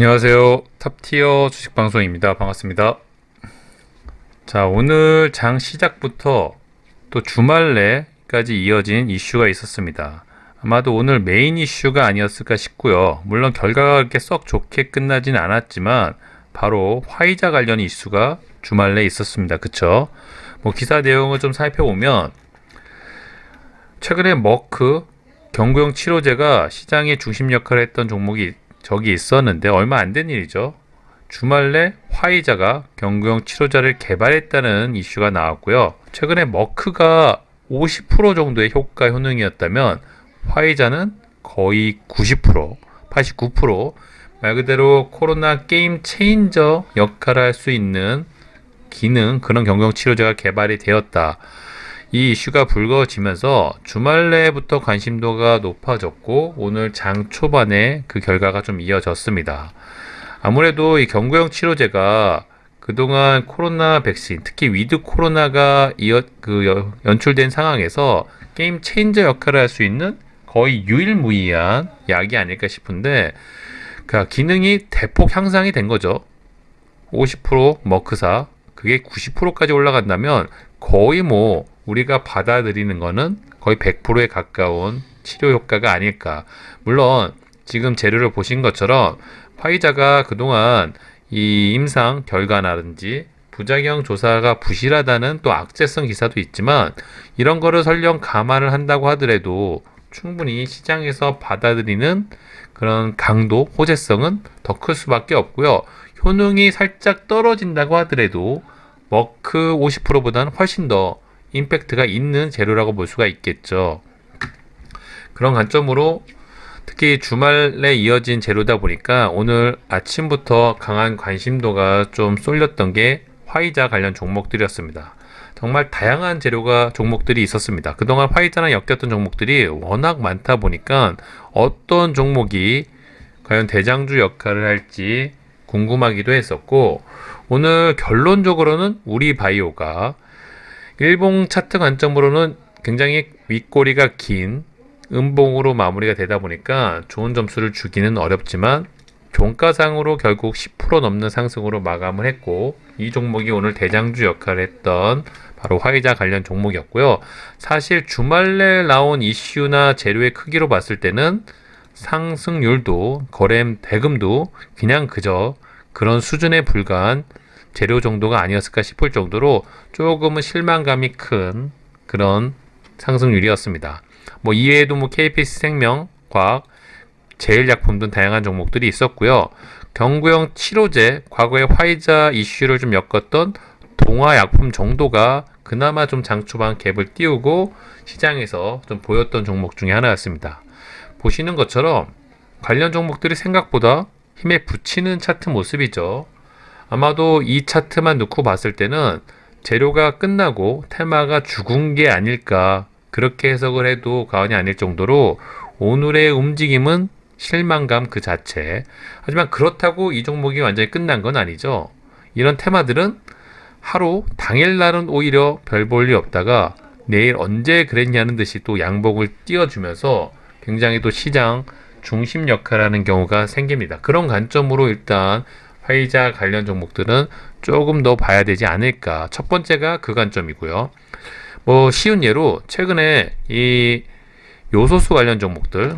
안녕하세요. 탑티어 주식방송입니다. 반갑습니다. 자, 오늘 장 시작부터 또 주말 내까지 이어진 이슈가 있었습니다. 아마도 오늘 메인 이슈가 아니었을까 싶고요. 물론 결과가 그렇게 썩 좋게 끝나진 않았지만 바로 화이자 관련 이슈가 주말 내에 있었습니다. 그쵸? 기사 내용을 좀 살펴보면 최근에 머크 경구용 치료제가 시장의 중심 역할을 했던 종목이 저기 있었는데 얼마 안 된 일이죠. 주말 내 화이자가 경구용 치료제를 개발했다는 이슈가 나왔고요. 최근에 머크가 50% 정도의 효과 효능이었다면 화이자는 거의 90%, 89%말 그대로 코로나 게임 체인저 역할을 할 수 있는 그런 경구용 치료제가 개발이 되었다. 이 이슈가 불거지면서 주말 내부터 관심도가 높아졌고 오늘 장 초반에 그 결과가 좀 이어졌습니다. 아무래도 이 경구용 치료제가 그동안 코로나 백신, 특히 위드 코로나가 연출된 상황에서 게임 체인저 역할을 할 수 있는 거의 유일무이한 약이 아닐까 싶은데 그 기능이 대폭 향상이 된 거죠. 50% 머크사, 그게 90%까지 올라간다면 거의 우리가 받아들이는 거는 거의 100%에 가까운 치료 효과가 아닐까. 물론 지금 재료를 보신 것처럼 화이자가 그동안 이 임상 결과라든지 부작용 조사가 부실하다는 또 악재성 기사도 있지만 이런 거를 설령 감안을 한다고 하더라도 충분히 시장에서 받아들이는 그런 강도, 호재성은 더 클 수밖에 없고요. 효능이 살짝 떨어진다고 하더라도 머크 50%보다는 훨씬 더 임팩트가 있는 재료라고 볼 수가 있겠죠. 그런 관점으로 특히 주말에 이어진 재료다 보니까 오늘 아침부터 강한 관심도가 좀 쏠렸던 게 화이자 관련 종목들이었습니다. 정말 다양한 종목들이 있었습니다. 그동안 화이자랑 엮였던 종목들이 워낙 많다 보니까 어떤 종목이 과연 대장주 역할을 할지 궁금하기도 했었고 오늘 결론적으로는 우리바이오가 일봉 차트 관점으로는 굉장히 윗꼬리가 긴 음봉으로 마무리가 되다 보니까 좋은 점수를 주기는 어렵지만 종가상으로 결국 10% 넘는 상승으로 마감을 했고 이 종목이 오늘 대장주 역할을 했던 바로 화이자 관련 종목이었고요. 사실 주말에 나온 이슈나 재료의 크기로 봤을 때는 상승률도 거래 대금도 그냥 그저 그런 수준에 불과한 재료 정도가 아니었을까 싶을 정도로 조금은 실망감이 큰 그런 상승률이었습니다. 이외에도 KPC 생명, 과학, 제일약품 등 다양한 종목들이 있었고요. 경구용 치료제, 과거에 화이자 이슈를 좀 엮었던 동화약품 정도가 그나마 좀 장 초반 갭을 띄우고 시장에서 좀 보였던 종목 중에 하나였습니다. 보시는 것처럼 관련 종목들이 생각보다 힘에 붙이는 차트 모습이죠. 아마도 이 차트만 놓고 봤을 때는 재료가 끝나고 테마가 죽은 게 아닐까 그렇게 해석을 해도 과언이 아닐 정도로 오늘의 움직임은 실망감 그 자체. 하지만 그렇다고 이 종목이 완전히 끝난 건 아니죠. 이런 테마들은 하루 당일날은 오히려 별 볼 일 없다가 내일 언제 그랬냐는 듯이 또 양봉을 띄워주면서 굉장히 또 시장 중심 역할하는 경우가 생깁니다. 그런 관점으로 일단 화이자 관련 종목들은 조금 더 봐야 되지 않을까. 첫 번째가 그 관점이고요. 쉬운 예로 최근에 이 요소수 관련 종목들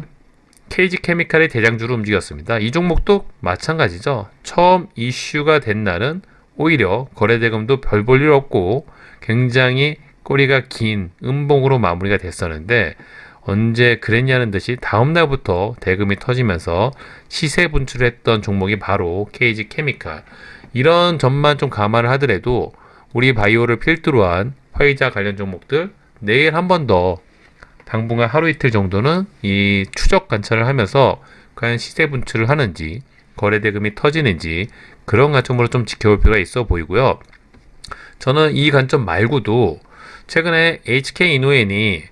KG케미칼의 대장주로 움직였습니다. 이 종목도 마찬가지죠. 처음 이슈가 된 날은 오히려 거래대금도 별 볼 일 없고 굉장히 꼬리가 긴 음봉으로 마무리가 됐었는데 언제 그랬냐는 듯이 다음날부터 대금이 터지면서 시세 분출했던 종목이 바로 KG케미칼. 이런 점만 좀 감안을 하더라도 우리 바이오를 필두로 한 화이자 관련 종목들 내일 한 번 더 당분간 하루 이틀 정도는 이 추적 관찰을 하면서 과연 시세 분출을 하는지 거래 대금이 터지는지 그런 관점으로 좀 지켜볼 필요가 있어 보이고요. 저는 이 관점 말고도 최근에 HK이노엔이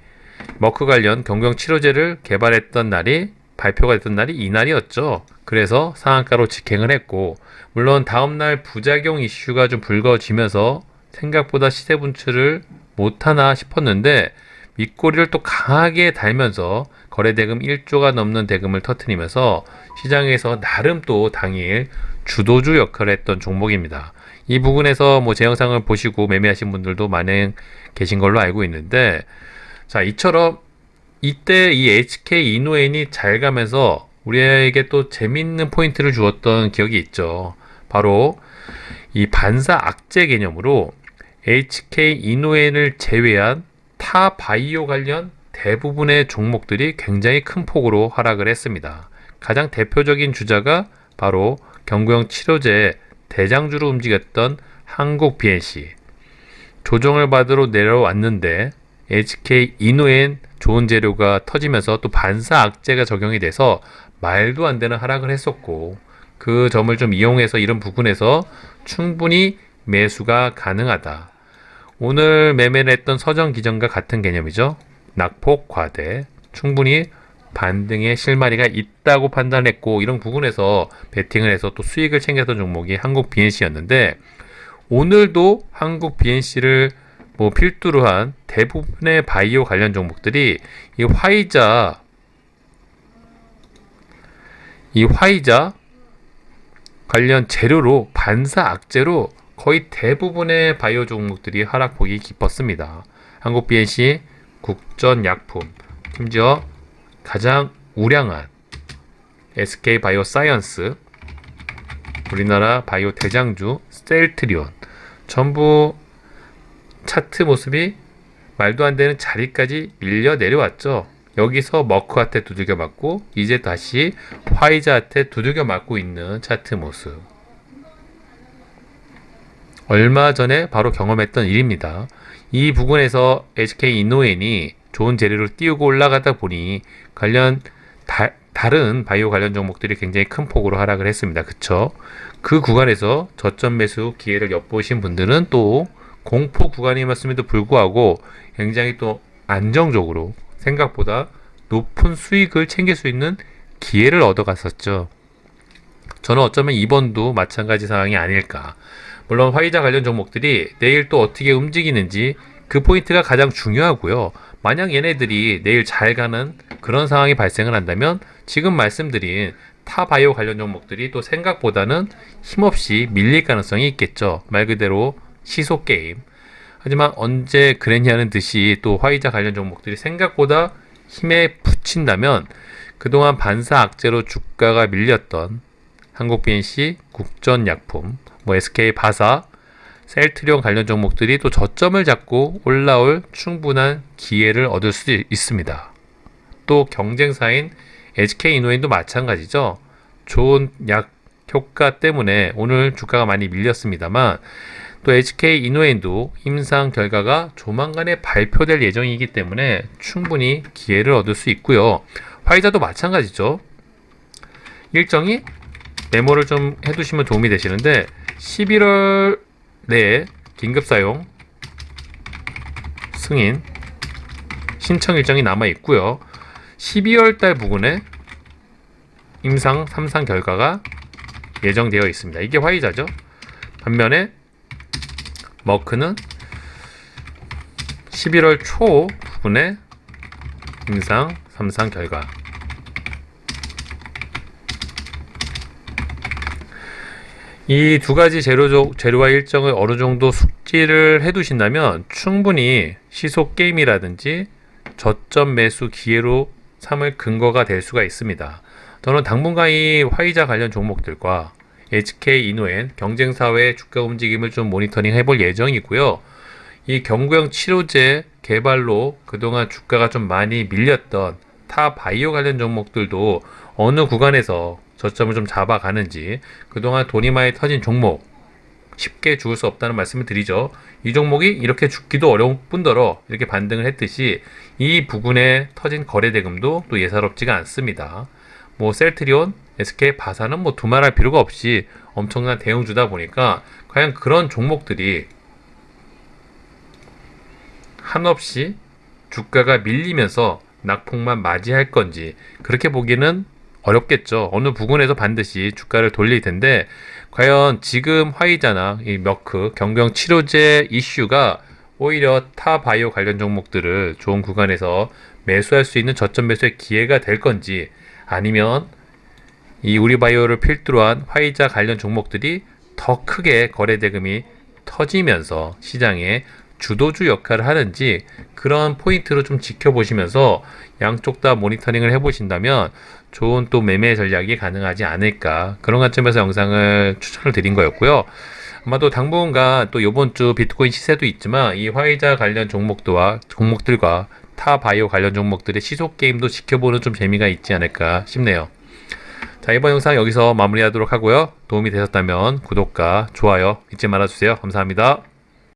머크 관련 경구용 치료제를 개발했던 날이 발표가 됐던 날이 이날이었죠. 그래서 상한가로 직행을 했고 물론 다음날 부작용 이슈가 좀 불거지면서 생각보다 시세 분출을 못하나 싶었는데 밑꼬리를 또 강하게 달면서 거래대금 1조가 넘는 대금을 터뜨리면서 시장에서 나름 또 당일 주도주 역할을 했던 종목입니다. 이 부분에서 제 영상을 보시고 매매하신 분들도 많이 계신 걸로 알고 있는데, 자, 이처럼 이때 이 HK 이노엔이 잘 가면서 우리에게 또 재밌는 포인트를 주었던 기억이 있죠. 바로 이 반사 악재 개념으로 HK 이노엔을 제외한 타 바이오 관련 대부분의 종목들이 굉장히 큰 폭으로 하락을 했습니다. 가장 대표적인 주자가 바로 경구용 치료제 대장주로 움직였던 한국 BNC. 조정을 받으러 내려왔는데 HK 이노엔 좋은 재료가 터지면서 또 반사 악재가 적용이 돼서 말도 안 되는 하락을 했었고, 그 점을 좀 이용해서 이런 부분에서 충분히 매수가 가능하다. 오늘 매매를 했던 서정기전과 같은 개념이죠. 낙폭 과대, 충분히 반등의 실마리가 있다고 판단했고, 이런 부분에서 베팅을 해서 또 수익을 챙겼던 종목이 한국 BNC였는데, 오늘도 한국 BNC를 필두로 한 대부분의 바이오 관련 종목들이 이 화이자 관련 재료로 반사 악재로 거의 대부분의 바이오 종목들이 하락폭이 깊었습니다. 한국 BNC, 국전약품, 심지어 가장 우량한 SK 바이오사이언스, 우리나라 바이오 대장주 셀트리온, 전부 차트 모습이 말도 안 되는 자리까지 밀려 내려왔죠. 여기서 머크한테 두들겨 맞고 이제 다시 화이자한테 두들겨 맞고 있는 차트 모습. 얼마 전에 바로 경험했던 일입니다. 이 부분에서 HK 이노엔이 좋은 재료를 띄우고 올라가다 보니 관련 다른 바이오 관련 종목들이 굉장히 큰 폭으로 하락을 했습니다. 그쵸? 그 구간에서 저점 매수 기회를 엿보신 분들은 또 공포 구간이었음에도 불구하고 굉장히 또 안정적으로 생각보다 높은 수익을 챙길 수 있는 기회를 얻어갔었죠. 저는 어쩌면 이번도 마찬가지 상황이 아닐까. 물론 화이자 관련 종목들이 내일 또 어떻게 움직이는지 그 포인트가 가장 중요하고요. 만약 얘네들이 내일 잘 가는 그런 상황이 발생을 한다면 지금 말씀드린 타 바이오 관련 종목들이 또 생각보다는 힘없이 밀릴 가능성이 있겠죠. 말 그대로 시소 게임. 하지만 언제 그랬냐는 듯이 또 화이자 관련 종목들이 생각보다 힘에 붙인다면 그동안 반사 악재로 주가가 밀렸던 한국 BNC, 국전약품, SK 바사, 셀트리온 관련 종목들이 또 저점을 잡고 올라올 충분한 기회를 얻을 수 있습니다. 또 경쟁사인 HK 이노엔도 마찬가지죠. 좋은 약 효과 때문에 오늘 주가가 많이 밀렸습니다만 또 HK 이노엔도 임상 결과가 조만간에 발표될 예정이기 때문에 충분히 기회를 얻을 수 있고요. 화이자도 마찬가지죠. 일정이 메모를 좀 해두시면 도움이 되시는데 11월 내에 긴급사용 승인 신청 일정이 남아 있고요. 12월 달 부근에 임상 3상 결과가 예정되어 있습니다. 이게 화이자죠. 반면에 머크는 11월 초 부분에 임상 3상 결과. 이 두 가지 재료와 일정을 어느 정도 숙지를 해두신다면 충분히 시속 게임이라든지 저점 매수 기회로 삼을 근거가 될 수가 있습니다. 저는 당분간 이 화이자 관련 종목들과 HK 이노엔 경쟁사회 주가 움직임을 좀 모니터링 해볼 예정이고요. 이 경구용 치료제 개발로 그동안 주가가 좀 많이 밀렸던 타 바이오 관련 종목들도 어느 구간에서 저점을 좀 잡아가는지, 그동안 돈이 많이 터진 종목 쉽게 죽을 수 없다는 말씀을 드리죠. 이 종목이 이렇게 죽기도 어려운 뿐더러 이렇게 반등을 했듯이 이 부분에 터진 거래대금도 또 예사롭지가 않습니다. 셀트리온, SK 바사는 두말할 필요가 없이 엄청난 대형주다 보니까 과연 그런 종목들이 한없이 주가가 밀리면서 낙폭만 맞이할 건지 그렇게 보기는 어렵겠죠. 어느 부분에서 반드시 주가를 돌릴 텐데 과연 지금 화이자나 이 머크 경구용 치료제 이슈가 오히려 타 바이오 관련 종목들을 좋은 구간에서 매수할 수 있는 저점 매수의 기회가 될 건지, 아니면 이 우리바이오를 필두로 한 화이자 관련 종목들이 더 크게 거래 대금이 터지면서 시장에 주도주 역할을 하는지, 그런 포인트로 좀 지켜보시면서 양쪽 다 모니터링을 해보신다면 좋은 또 매매 전략이 가능하지 않을까, 그런 관점에서 영상을 추천을 드린 거였고요. 아마도 당분간 또 이번 주 비트코인 시세도 있지만 이 화이자 관련 종목들과 타 바이오 관련 종목들의 시속 게임도 지켜보는 좀 재미가 있지 않을까 싶네요. 자, 이번 영상 여기서 마무리하도록 하고요. 도움이 되셨다면 구독과 좋아요 잊지 말아주세요. 감사합니다.